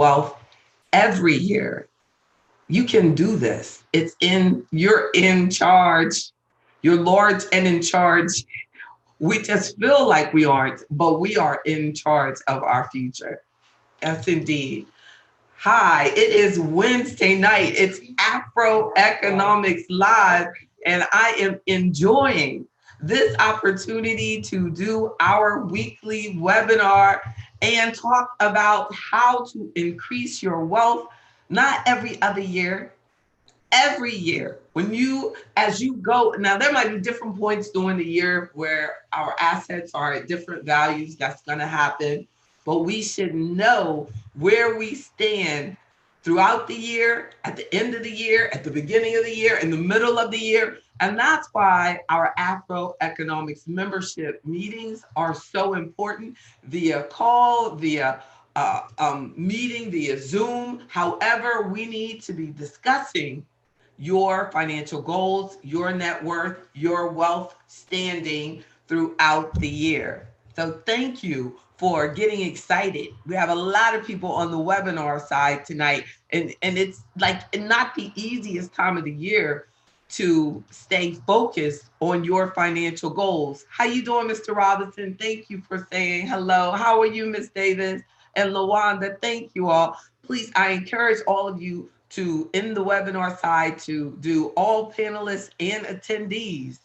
wealth every year. You can do this. You're in charge. You're large and in charge. We just feel like we aren't, but we are in charge of our future. Yes, indeed. Hi, it is Wednesday night. It's Afro Economics Live, and I am enjoying this opportunity to do our weekly webinar and talk about how to increase your wealth, not every other year, every year. As you go, now there might be different points during the year where our assets are at different values. That's going to happen. But we should know where we stand throughout the year, at the end of the year, at the beginning of the year, in the middle of the year. And that's why our Afro Economics membership meetings are so important via call, via meeting, via Zoom. However, we need to be discussing your financial goals, your net worth, your wealth standing throughout the year. So thank you for getting excited. We have a lot of people on the webinar side tonight, and it's like not the easiest time of the year to stay focused on your financial goals. How you doing, Mr. Robinson? Thank you for saying hello. How are you, Miss Davis and Lawanda? Thank you all. Please, I encourage all of you to, in the webinar side, to do all panelists and attendees.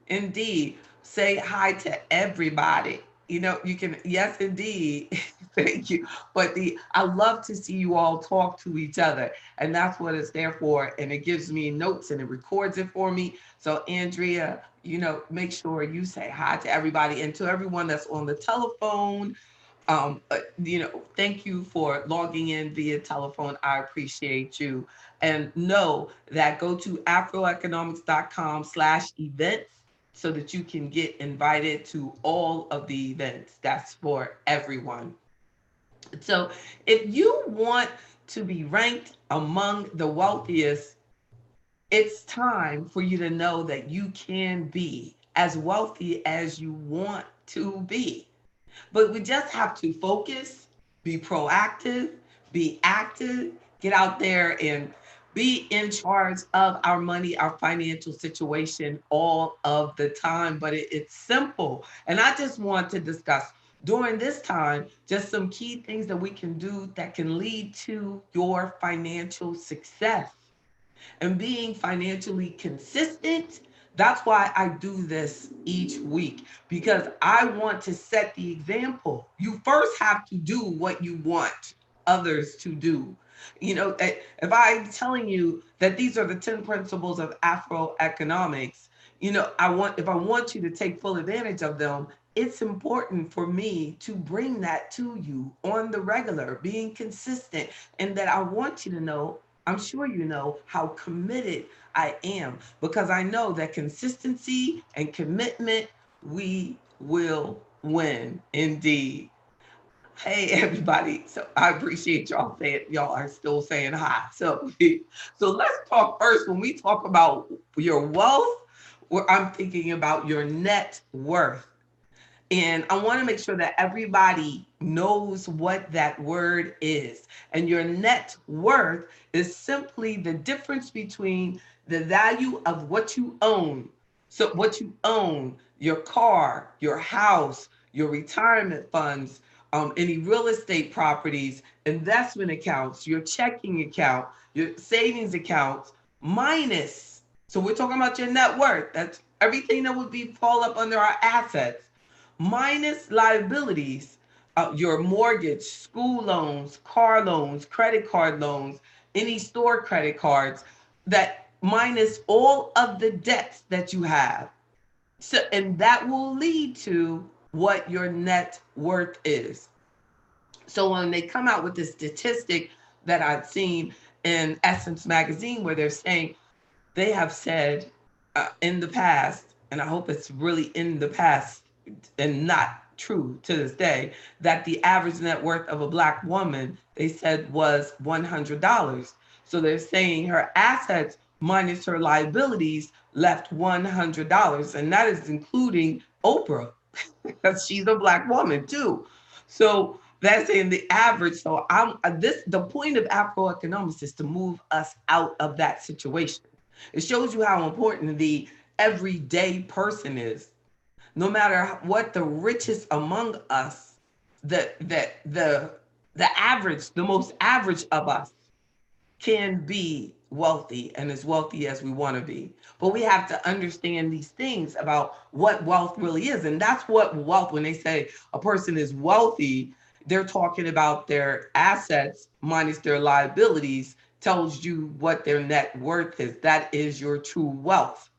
Indeed, say hi to everybody. You can, yes, indeed. Thank you. But I love to see you all talk to each other. And that's what it's there for. And it gives me notes and it records it for me. So, Andrea, make sure you say hi to everybody and to everyone that's on the telephone. Thank you for logging in via telephone. I appreciate you. And know that go to afroeconomics.com/events so that you can get invited to all of the events. That's for everyone. So if you want to be ranked among the wealthiest, it's time for you to know that you can be as wealthy as you want to be. But we just have to focus, be proactive, be active, get out there and be in charge of our money, our financial situation all of the time. But it's simple. And I just want to discuss during this time just some key things that we can do that can lead to your financial success and being financially consistent. That's why I do this each week, because I want to set the example. You first have to do what you want others to do. If I'm telling you that these are the 10 principles of Afro economics, if I want you to take full advantage of them, it's important for me to bring that to you on the regular, being consistent, and that I want you to know, I'm sure you know how committed I am, because I know that consistency and commitment, we will win indeed. Hey everybody. So I appreciate y'all are still saying hi. So let's talk first. When we talk about your wealth, I'm thinking about your net worth. And I want to make sure that everybody knows what that word is. And your net worth is simply the difference between the value of what you own. So, what you own, your car, your house, your retirement funds, any real estate properties, investment accounts, your checking account, your savings accounts, minus. So, we're talking about your net worth. That's everything that would be fall up under our assets minus liabilities, your mortgage, school loans, car loans, credit card loans, any store credit cards, that minus all of the debts that you have. So, and that will lead to what your net worth is. So when they come out with this statistic that I've seen in Essence magazine, where they're saying they have said in the past, and I hope it's really in the past and not true to this day, that the average net worth of a Black woman, they said, was $100. So they're saying her assets minus her liabilities left $100. And that is including Oprah, because she's a Black woman too. So That's in the average. So I'm this the point of Afroeconomics is to move us out of that situation. It shows you how important the everyday person is. No matter what the richest among us, the average, the most average of us can be wealthy and as wealthy as we want to be. But we have to understand these things about what wealth really is. And that's what wealth, when they say a person is wealthy, they're talking about their assets minus their liabilities, tells you what their net worth is. That is your true wealth.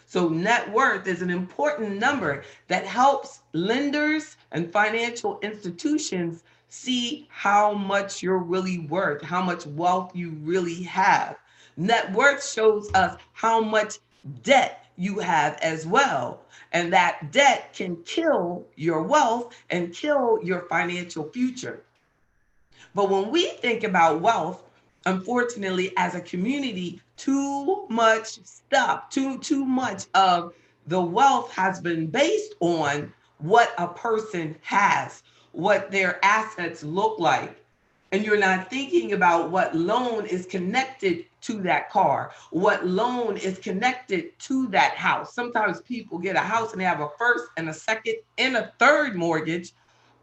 So net worth is an important number that helps lenders and financial institutions see how much you're really worth, how much wealth you really have. Net worth shows us how much debt you have as well. And that debt can kill your wealth and kill your financial future. But when we think about wealth, unfortunately, as a community, too much stuff, too much of the wealth has been based on what a person has, what their assets look like. And you're not thinking about what loan is connected to that car, what loan is connected to that house. Sometimes people get a house and they have a first and a second and a third mortgage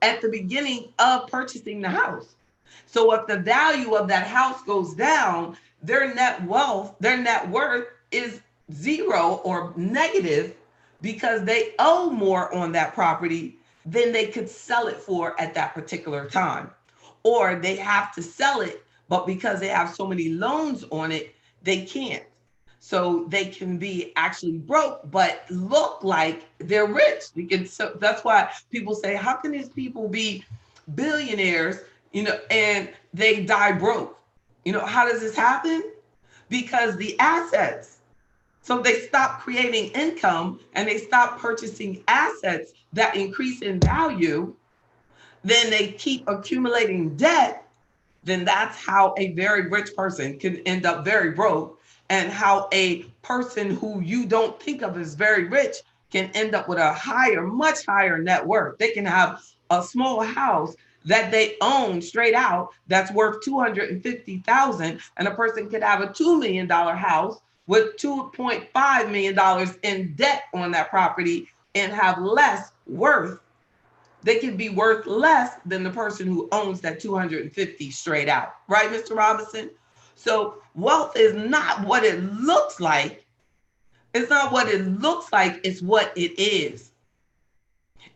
at the beginning of purchasing the house. So if the value of that house goes down, their net wealth, their net worth is zero or negative because they owe more on that property than they could sell it for at that particular time. Or they have to sell it, but because they have so many loans on it, they can't. So they can be actually broke, but look like they're rich. So that's why people say, how can these people be billionaires, and they die broke? How does this happen? Because the assets. So they stop creating income and they stop purchasing assets that increase in value. Then they keep accumulating debt. Then that's how a very rich person can end up very broke, and how a person who you don't think of as very rich can end up with a higher, much higher net worth. They can have a small house that they own straight out that's worth 250,000, and a person could have a $2 million house with $2.5 million in debt on that property and have less worth. They can be worth less than the person who owns that 250 straight out, right, Mr. Robinson? So wealth is not what it looks like. It's not what it looks like, it's what it is.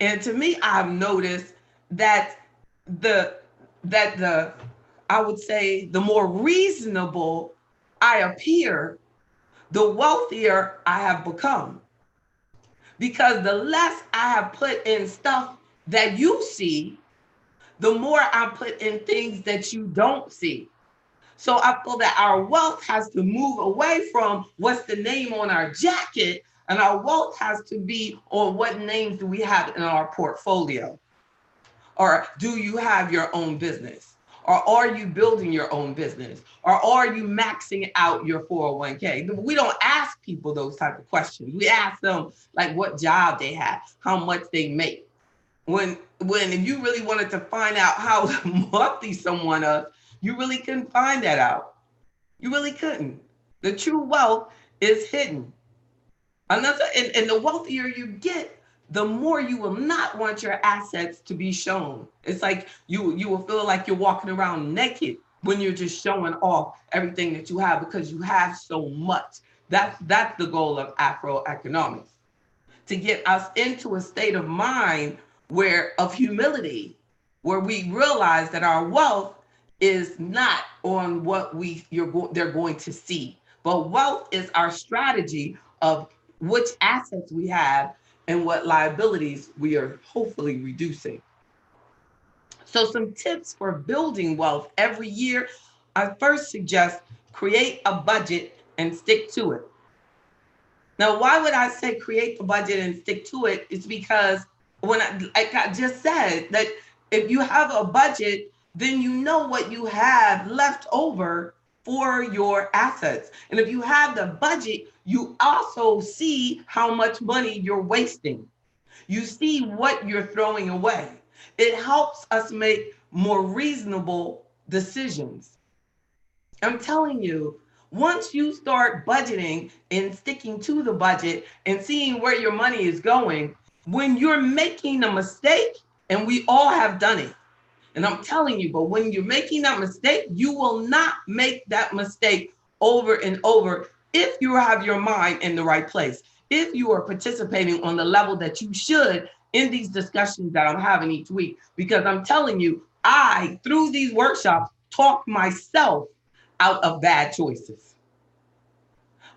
And to me, I've noticed that the the I would say the more reasonable I appear, the wealthier I have become. Because the less I have put in stuff that you see, the more I put in things that you don't see. So I feel that our wealth has to move away from what's the name on our jacket, and our wealth has to be on what names do we have in our portfolio. Or do you have your own business? Or are you building your own business? Or are you maxing out your 401k? We don't ask people those type of questions. We ask them like what job they have, how much they make. When if you really wanted to find out how wealthy someone is, you really couldn't find that out. You really couldn't. The true wealth is hidden. And the wealthier you get, the more you will not want your assets to be shown. It's like you will feel like you're walking around naked when you're just showing off everything that you have because you have so much. That's the goal of Afroeconomics, to get us into a state of mind where of humility, where we realize that our wealth is not on what they're going to see, but wealth is our strategy of which assets we have and what liabilities we are hopefully reducing. So some tips for building wealth every year. I first suggest create a budget and stick to it. Now, why would I say create the budget and stick to it? It's because like I just said, that if you have a budget, then you know what you have left over for your assets. And if you have the budget, you also see how much money you're wasting. You see what you're throwing away. It helps us make more reasonable decisions. I'm telling you, once you start budgeting and sticking to the budget and seeing where your money is going, when you're making a mistake, and we all have done it, and I'm telling you, but when you're making that mistake, you will not make that mistake over and over if you have your mind in the right place, if you are participating on the level that you should in these discussions that I'm having each week. Because I'm telling you, I, through these workshops, talk myself out of bad choices.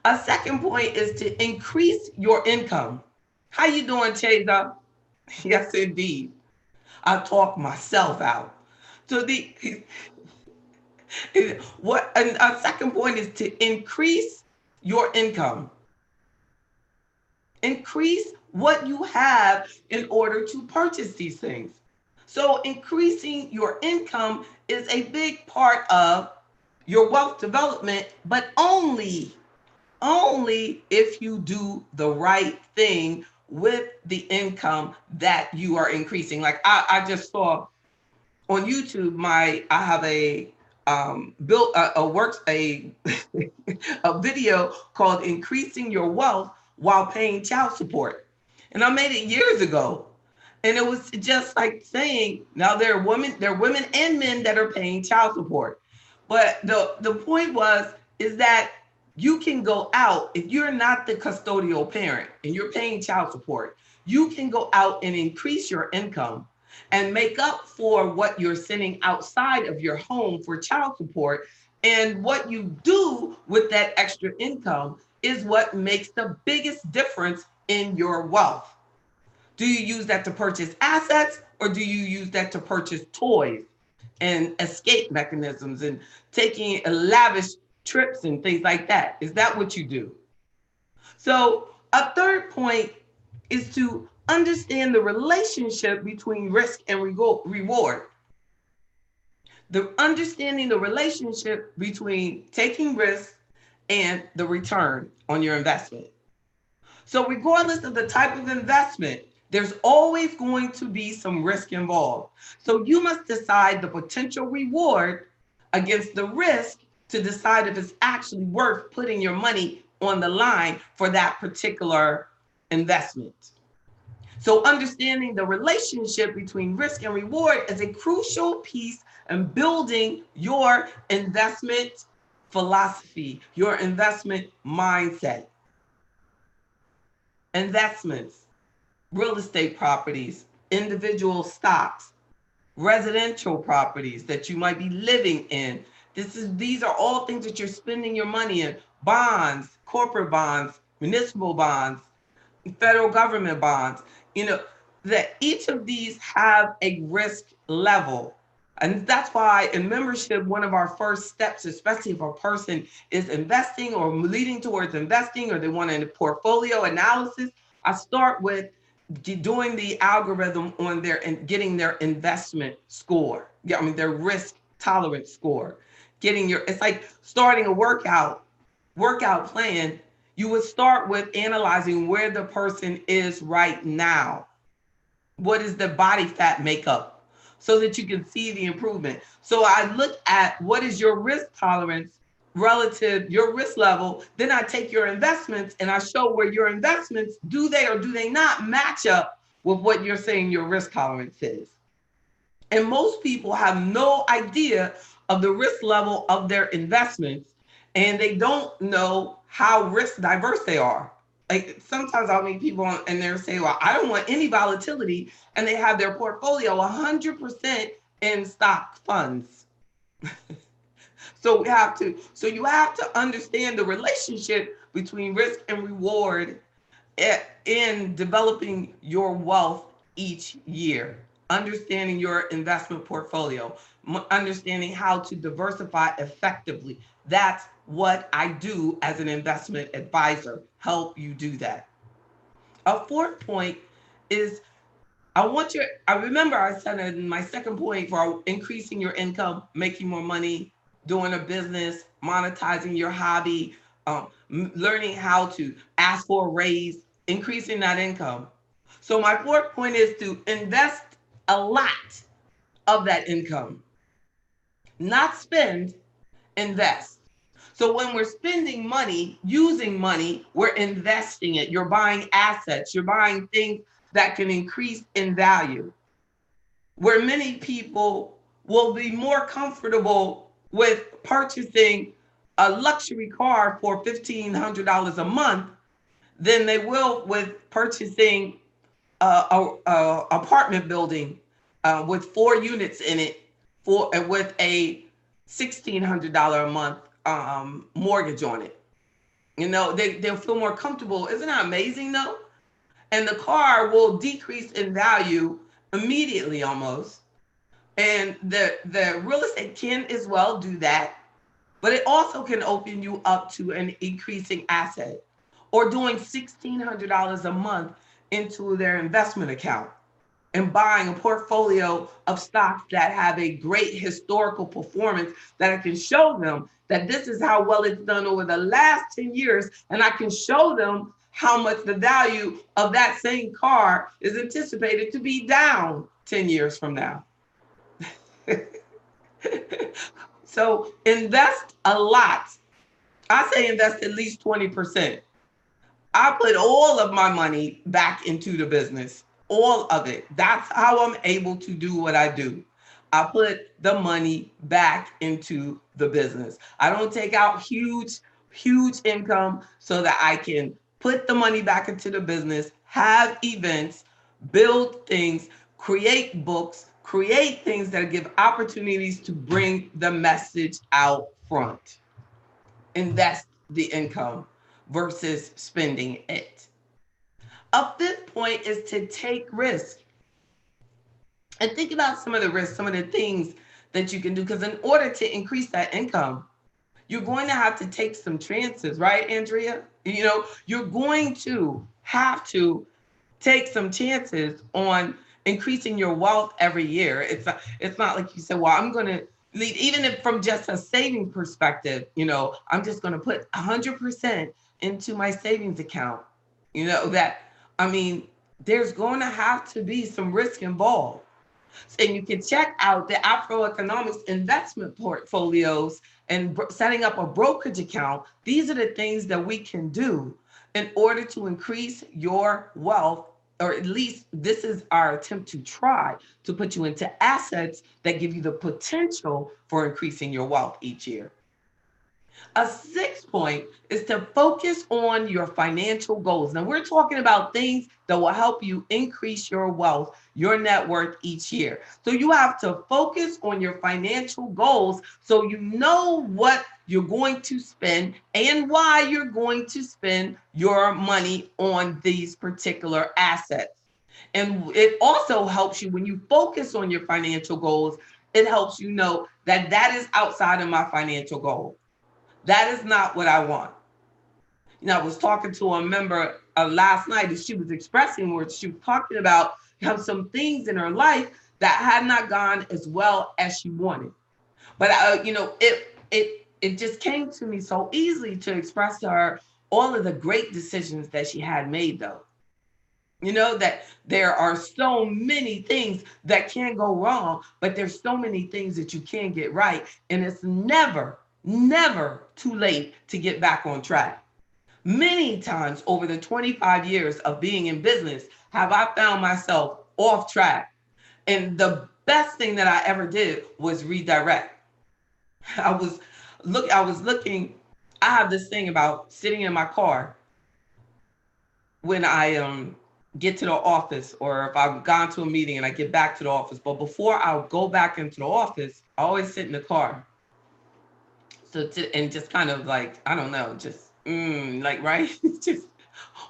A second point is to increase your income. How you doing, Chesa? Yes, indeed. I talk myself out. So the what and a second point is to increase your income. Increase what you have in order to purchase these things. So increasing your income is a big part of your wealth development, but only if you do the right thing with the income that you are increasing. Like I just saw on YouTube, I have a built a works a video called "Increasing Your Wealth While Paying Child Support," and I made it years ago. And it was just like saying, now there are women and men that are paying child support, but the point is that you can go out if you're not the custodial parent and you're paying child support. You can go out and increase your income and make up for what you're sending outside of your home for child support. And what you do with that extra income is what makes the biggest difference in your wealth. Do you use that to purchase assets, or do you use that to purchase toys and escape mechanisms and taking lavish trips and things like that? Is that what you do? So, a third point is to understand the relationship between risk and reward. The understanding the relationship between taking risks and the return on your investment. So, regardless of the type of investment, there's always going to be some risk involved. So, you must decide the potential reward against the risk to decide if it's actually worth putting your money on the line for that particular investment. So, understanding the relationship between risk and reward is a crucial piece in building your investment philosophy, your investment mindset. Investments, real estate properties, individual stocks, residential properties that you might be living in. These are all things that you're spending your money in. Bonds, corporate bonds, municipal bonds, federal government bonds. You know, that each of these have a risk level. And that's why in membership, one of our first steps, especially if a person is investing or leading towards investing or they want a portfolio analysis, I start with doing the algorithm on their and getting their investment score. Yeah, I mean their risk tolerance score. It's like starting a workout plan. You would start with analyzing where the person is right now. What is the body fat makeup so that you can see the improvement. So I look at what is your risk tolerance relative your risk level, then I take your investments and I show where your investments do they or do they not match up with what you're saying your risk tolerance is. And most people have no idea of the risk level of their investments, and they don't know how risk diverse they are. Like sometimes I'll meet people and they're saying, well, I don't want any volatility. And they have their portfolio 100% in stock funds. So you have to understand the relationship between risk and reward in developing your wealth each year, understanding your investment portfolio, understanding how to diversify effectively. That's what I do as an investment advisor, help you do that. A fourth point is I remember I said in my second point for increasing your income, making more money, doing a business, monetizing your hobby, learning how to ask for a raise, increasing that income. So my fourth point is to invest a lot of that income. Not spend, invest. So when we're spending money, using money, we're investing it. You're buying assets, you're buying things that can increase in value. Where many people will be more comfortable with purchasing a luxury car for $1,500 a month than they will with purchasing a apartment building with 4 units in it for with a $1,600 a month mortgage on it. They'll feel more comfortable. Isn't that amazing though? And the car will decrease in value immediately almost. And the real estate can as well do that, but it also can open you up to an increasing asset or doing $1,600 a month into their investment account and buying a portfolio of stocks that have a great historical performance that I can show them that this is how well it's done over the last 10 years. And I can show them how much the value of that same car is anticipated to be down 10 years from now. So invest a lot. I say invest at least 20%. I put all of my money back into the business, all of it. That's how I'm able to do what I do. I put the money back into the business. I don't take out huge income so that I can put the money back into the business, have events, build things, create books, create things that give opportunities to bring the message out front. Invest the income versus spending it. A fifth point is to take risk. And think about some of the risks, some of the things that you can do. Because in order to increase that income, you're going to have to take some chances, right, Andrea? You're going to have to take some chances on increasing your wealth every year. It's not like you say, well, I'm going to lead, even if from just a saving perspective, I'm just going to put 100% into my savings account. There's going to have to be some risk involved. And you can check out the Afro Economics investment portfolios and setting up a brokerage account. These are the things that we can do in order to increase your wealth, or at least this is our attempt to try to put you into assets that give you the potential for increasing your wealth each year. A sixth point is to focus on your financial goals. Now, we're talking about things that will help you increase your wealth, your net worth each year. So you have to focus on your financial goals so you know what you're going to spend and why you're going to spend your money on these particular assets. And it also helps you when you focus on your financial goals, it helps you know that that is outside of my financial goal. That is not what I want. I was talking to a member last night, and she was expressing where she was talking about how some things in her life that had not gone as well as she wanted. But it just came to me so easily to express to her all of the great decisions that she had made, though. That there are so many things that can go wrong, but there's so many things that you can get right, and it's never too late to get back on track. Many times over the 25 years of being in business have I found myself off track. And the best thing that I ever did was redirect. I was looking, I have this thing about sitting in my car when I get to the office, or if I've gone to a meeting and I get back to the office. But before I go back into the office, I always sit in the car. And just kind of like, I don't know, just right, just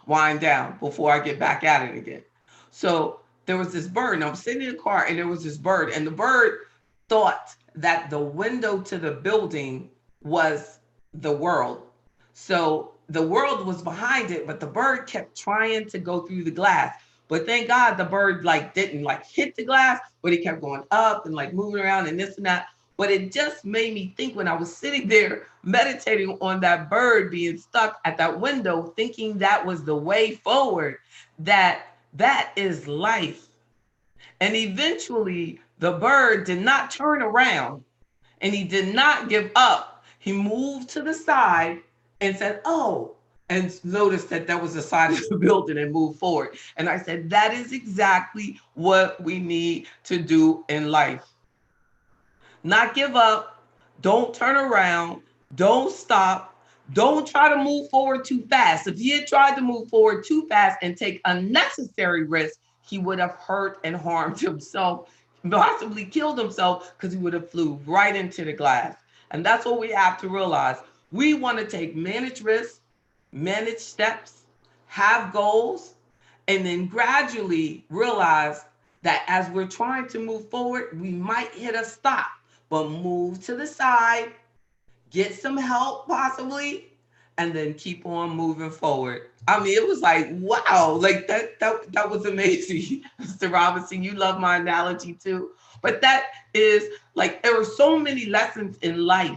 wind down before I get back at it again. So there was this bird, and I'm sitting in the car, and there was this bird, and the bird thought that the window to the building was the world. So the world was behind it, but the bird kept trying to go through the glass. But thank God the bird didn't hit the glass, but he kept going up and moving around and this and that. But it just made me think when I was sitting there meditating on that bird being stuck at that window, thinking that was the way forward, that is life. And eventually The bird did not turn around and he did not give up. He moved to the side and said, "Oh," and noticed that that was the side of the building and moved forward. And I said, that is exactly what we need to do in life. Not give up, don't turn around, don't stop, don't try to move forward too fast. If he had tried to move forward too fast and take unnecessary risks, he would have hurt and harmed himself, possibly killed himself because he would have flew right into the glass. And that's what we have to realize. We want to take managed risks, manage steps, have goals, and then gradually realize that as we're trying to move forward, we might hit a stop, but move to the side, get some help possibly, and then keep on moving forward. I mean, it was like, wow, like that was amazing. Mr. Robinson, you love my analogy too. But that is like there are so many lessons in life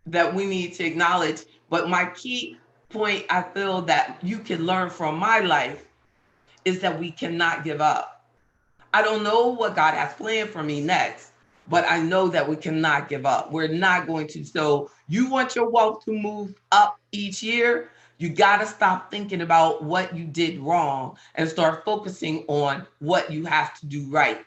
that we need to acknowledge. But my key point I feel that you can learn from my life is that we cannot give up. I don't know what God has planned for me next, but I know that we cannot give up. We're not going to. So, you want your wealth to move up each year, you got to stop thinking about what you did wrong and start focusing on what you have to do right.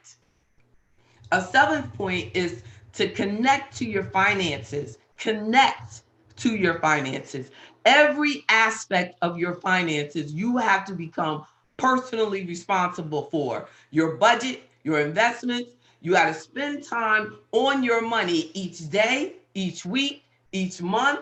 A seventh point is to connect to your finances. Connect to your finances. Every aspect of your finances, you have to become personally responsible for your budget, your investments. You got to spend time on your money each day, each week, each month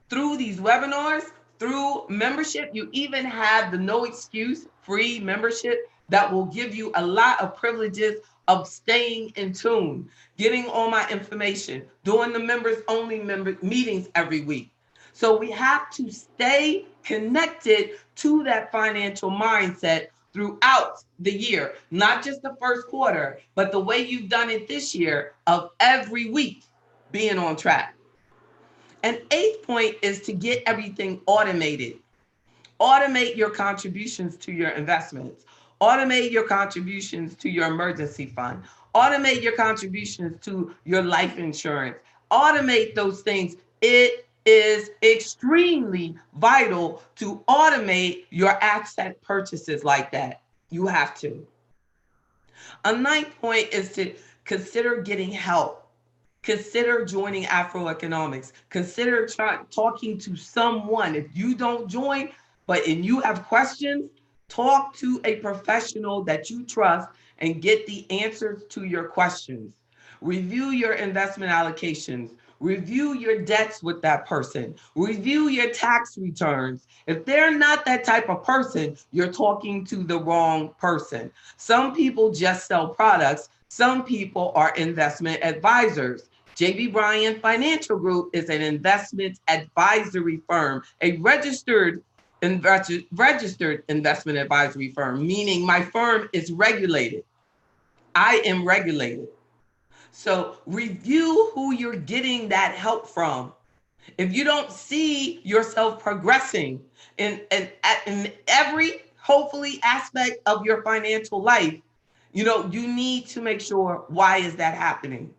through these webinars, through membership. You even have the no excuse free membership that will give you a lot of privileges of staying in tune, getting all my information, doing the members only meetings every week. So we have to stay connected to that financial mindset throughout the year, not just the first quarter, but the way you've done it this year of every week being on track. An eighth point is to get everything automated. Automate your contributions to your investments. Automate your contributions to your emergency fund. Automate your contributions to your life insurance. Automate those things. It is extremely vital to automate your asset purchases like that. You have to. A ninth point is to consider getting help. Consider joining Afroeconomics. Consider talking to someone. If you don't join, and you have questions, talk to a professional that you trust and get the answers to your questions. Review your investment allocations. Review your debts with that person. Review your tax returns. If they're not that type of person, you're talking to the wrong person. Some people just sell products. Some people are investment advisors. JB Bryan Financial Group is an investment advisory firm, a registered investment advisory firm, meaning my firm is regulated. I am regulated. So review who you're getting that help from. If you don't see yourself progressing in every, hopefully, aspect of your financial life, you need to make sure, why is that happening?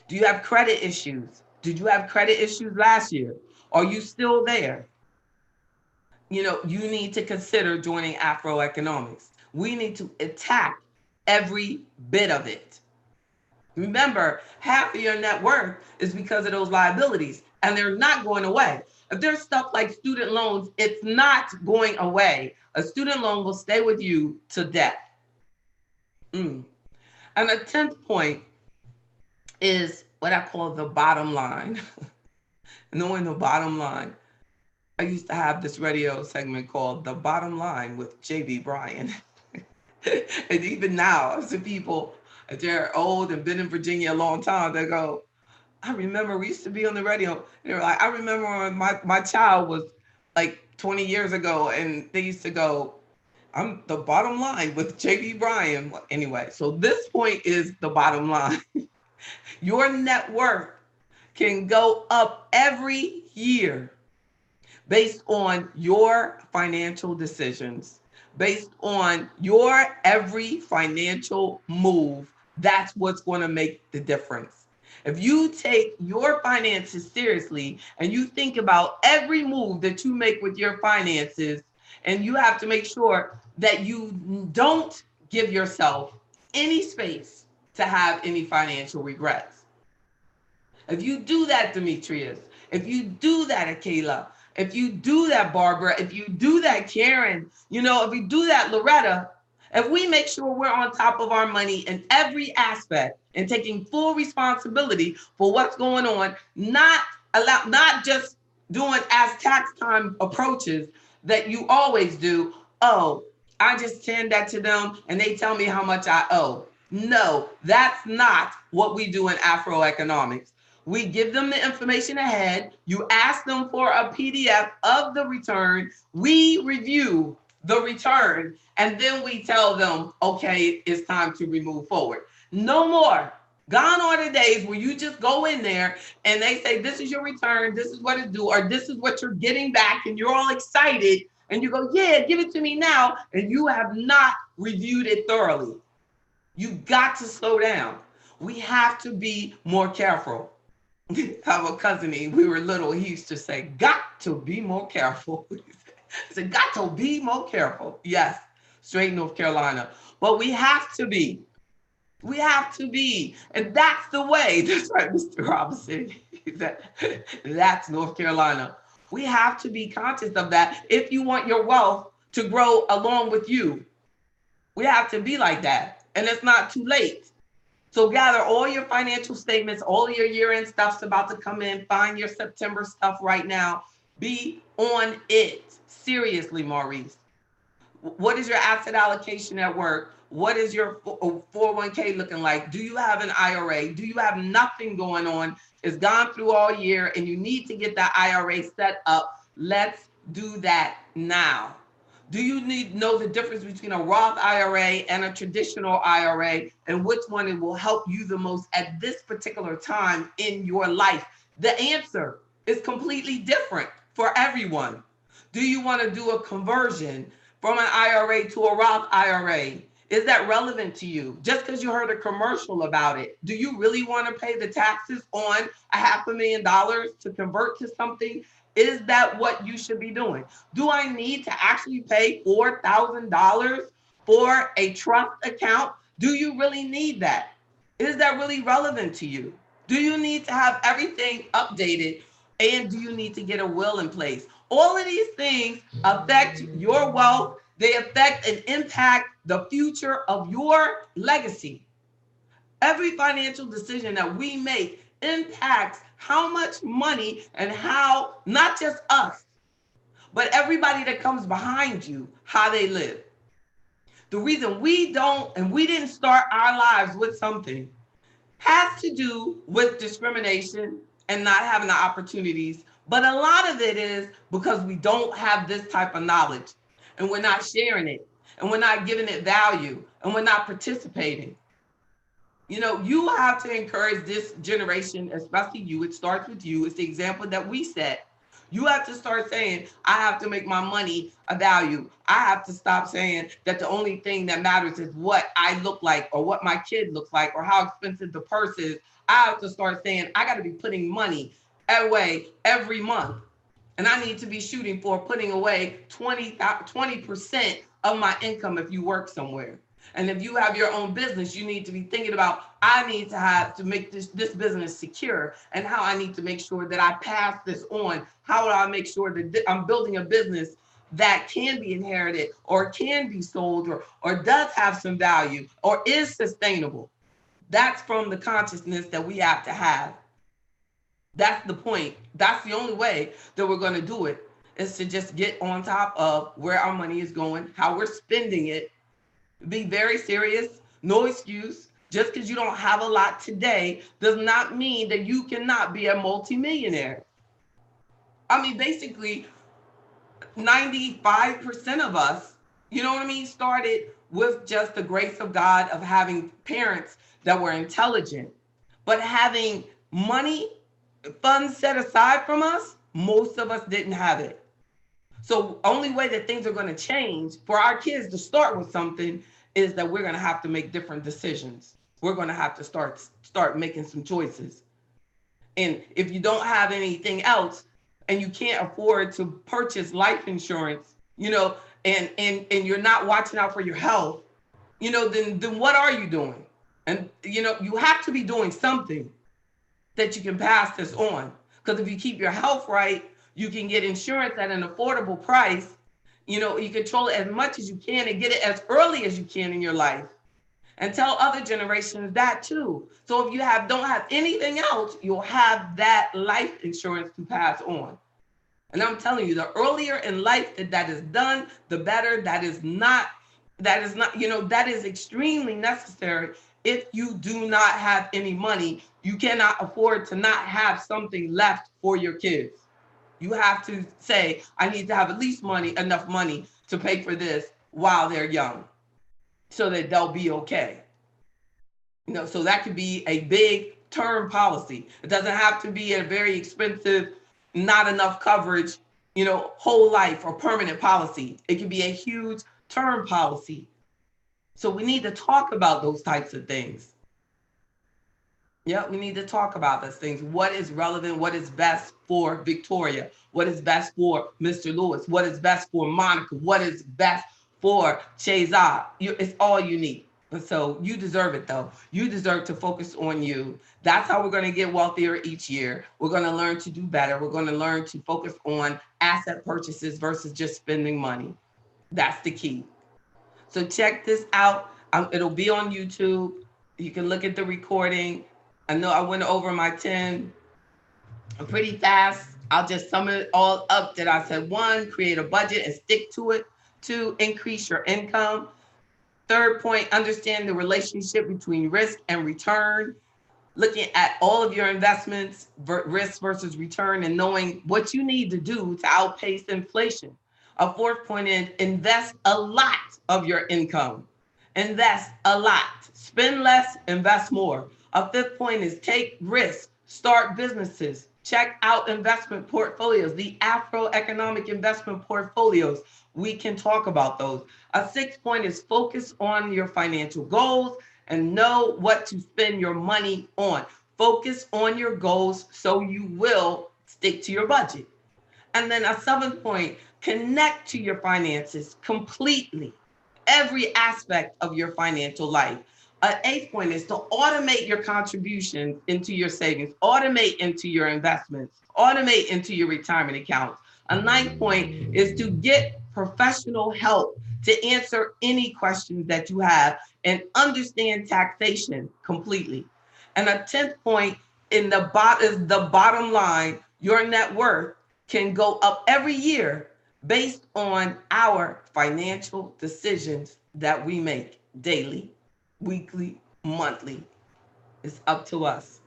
Do you have credit issues? Did you have credit issues last year? Are you still there? You need to consider joining Afroeconomics. We need to attack every bit of it. Remember, half of your net worth is because of those liabilities, and they're not going away. If there's stuff like student loans, it's not going away. A student loan will stay with you to death. And a 10th point is what I call the bottom line. Knowing the bottom line. I used to have this radio segment called The Bottom Line with JB Bryan. And even now, some people, if they're old and been in Virginia a long time, they go, I remember we used to be on the radio. And they were like, I remember when my child was like 20 years ago, and they used to go, I'm the bottom line with JB Bryan. Anyway, so this point is the bottom line. Your net worth can go up every year based on your financial decisions, based on your every financial move That's what's going to make the difference. If you take your finances seriously and you think about every move that you make with your finances, and you have to make sure that you don't give yourself any space to have any financial regrets. If you do that, Demetrius, if you do that, Akela, if you do that, Barbara, if you do that, Karen, if you do that, Loretta, if we make sure we're on top of our money in every aspect and taking full responsibility for what's going on, not just doing as tax time approaches that you always do. Oh, I just send that to them and they tell me how much I owe. No, that's not what we do in Afro economics. We give them the information ahead. You ask them for a PDF of the return. We review the return, and then we tell them, okay, it's time to remove forward. No more. Gone are the days where you just go in there and they say, this is your return, this is what it's due, or this is what you're getting back, and you're all excited, and you go, yeah, give it to me now, and you have not reviewed it thoroughly. You got to slow down. We have to be more careful. I have a cousin, we were little, he used to say, got to be more careful. He said, got to be more careful. Yes, straight North Carolina. But we have to be. We have to be. And that's the way. That's right, Mr. Robinson. That's North Carolina. We have to be conscious of that if you want your wealth to grow along with you. We have to be like that. And it's not too late. So gather all your financial statements, all your year-end stuff's about to come in. Find your September stuff right now. Be on it. Seriously, Maurice. What is your asset allocation at work? What is your 401k looking like? Do you have an IRA? Do you have nothing going on? It's gone through all year and you need to get that IRA set up. Let's do that now. Do you need to know the difference between a Roth IRA and a traditional IRA, and which one it will help you the most at this particular time in your life? The answer is completely different for everyone. Do you want to do a conversion from an IRA to a Roth IRA? Is that relevant to you? Just because you heard a commercial about it, do you really want to pay the taxes on $500,000 to convert to something? Is that what you should be doing? Do I need to actually pay $4,000 for a trust account? Do you really need that? Is that really relevant to you? Do you need to have everything updated? And do you need to get a will in place? All of these things affect your wealth. They affect and impact the future of your legacy. Every financial decision that we make impacts how much money and how, not just us, but everybody that comes behind you, how they live. The reason we don't, and we didn't start our lives with something, has to do with discrimination and not having the opportunities. But a lot of it is because we don't have this type of knowledge and we're not sharing it and we're not giving it value and we're not participating. You have to encourage this generation, especially you. It starts with you. It's the example that we set. You have to start saying, I have to make my money a value. I have to stop saying that the only thing that matters is what I look like or what my kid looks like or how expensive the purse is. I have to start saying, I got to be putting money away every month. And I need to be shooting for putting away 20% of my income if you work somewhere. And if you have your own business, you need to be thinking about, I need to make this business secure and how I need to make sure that I pass this on. How do I make sure that I'm building a business that can be inherited or can be sold or does have some value or is sustainable? That's from the consciousness that we have to have. That's the point. That's the only way that we're going to do it, is to just get on top of where our money is going, how we're spending it. Be very serious. No excuse. Just because you don't have a lot today does not mean that you cannot be a multimillionaire. I mean, basically, 95% of us, started with just the grace of God of having parents that were intelligent. But having money, funds set aside from us, most of us didn't have it. So only way that things are going to change for our kids to start with something is that we're going to have to make different decisions. we're going to have to start making some choices. And if you don't have anything else and you can't afford to purchase life insurance, and you're not watching out for your health, then what are you doing? And you have to be doing something that you can pass this on. Because if you keep your health right, you can get insurance at an affordable price. You control it as much as you can and get it as early as you can in your life. And tell other generations that too. So if you don't have anything else, you'll have that life insurance to pass on. And I'm telling you, the earlier in life that is done, the better. That is extremely necessary. If you do not have any money, you cannot afford to not have something left for your kids. You have to say, I need to have at least enough money to pay for this while they're young so that they'll be okay. So that could be a big term policy. It doesn't have to be a very expensive, not enough coverage, whole life or permanent policy. It can be a huge term policy. So we need to talk about those types of things. Yeah, we need to talk about those things. What is relevant? What is best for Victoria? What is best for Mr. Lewis? What is best for Monica? What is best for Cheza? It's all unique. So you deserve it, though. You deserve to focus on you. That's how we're going to get wealthier each year. We're going to learn to do better. We're going to learn to focus on asset purchases versus just spending money. That's the key. So check this out. It'll be on YouTube. You can look at the recording. I know I went over my 10 pretty fast. I'll just sum it all up that I said. 1, create a budget and stick to it. 2, increase your income. Third point, understand the relationship between risk and return. Looking at all of your investments, risk versus return, and knowing what you need to do to outpace inflation. A fourth point is invest a lot of your income. Invest a lot. Spend less, invest more. A fifth point is take risks, start businesses, check out investment portfolios, the Afro economic investment portfolios. We can talk about those. A sixth point is focus on your financial goals and know what to spend your money on. Focus on your goals so you will stick to your budget. And then a seventh point, connect to your finances completely, every aspect of your financial life. An eighth point is to automate your contributions into your savings, automate into your investments, automate into your retirement accounts. A ninth point is to get professional help to answer any questions that you have and understand taxation completely. And a 10th point in the is the bottom line, your net worth can go up every year based on our financial decisions that we make daily, weekly, monthly. It's up to us.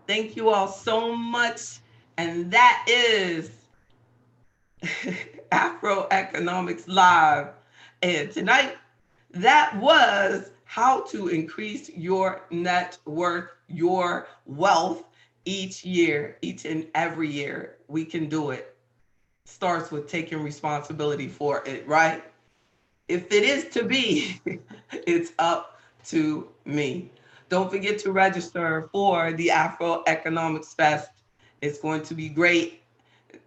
Thank you all so much. And that is Afro Economics Live. And tonight, that was how to increase your net worth, your wealth each year, each and every year. We can do it. Starts with taking responsibility for it, right? If it is to be, it's up to me. Don't forget to register for the Afro Economics Fest. It's going to be great.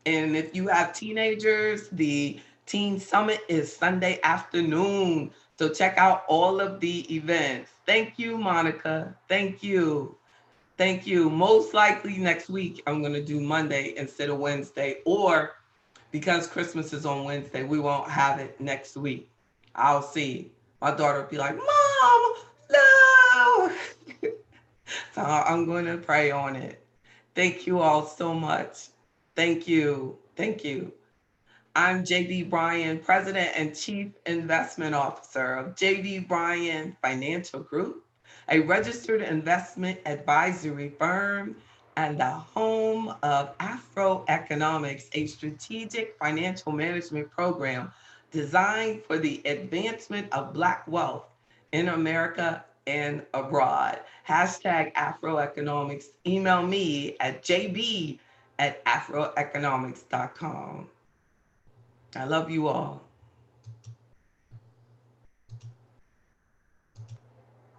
And if you have teenagers, the Teen Summit is Sunday afternoon. So check out all of the events. Thank you, Monica. Thank you. Thank you. Most likely next week, I'm going to do Monday instead of Wednesday. Or because Christmas is on Wednesday, we won't have it next week. I'll see. My daughter will be like, Mom, no. So I'm going to pray on it. Thank you all so much. Thank you. Thank you. I'm JB Bryan, President and Chief Investment Officer of JB Bryan Financial Group, a registered investment advisory firm and the home of Afro Economics, a strategic financial management program designed for the advancement of Black wealth in America and abroad. Hashtag Afroeconomics. Email me at jb@afroeconomics.com. I love you all.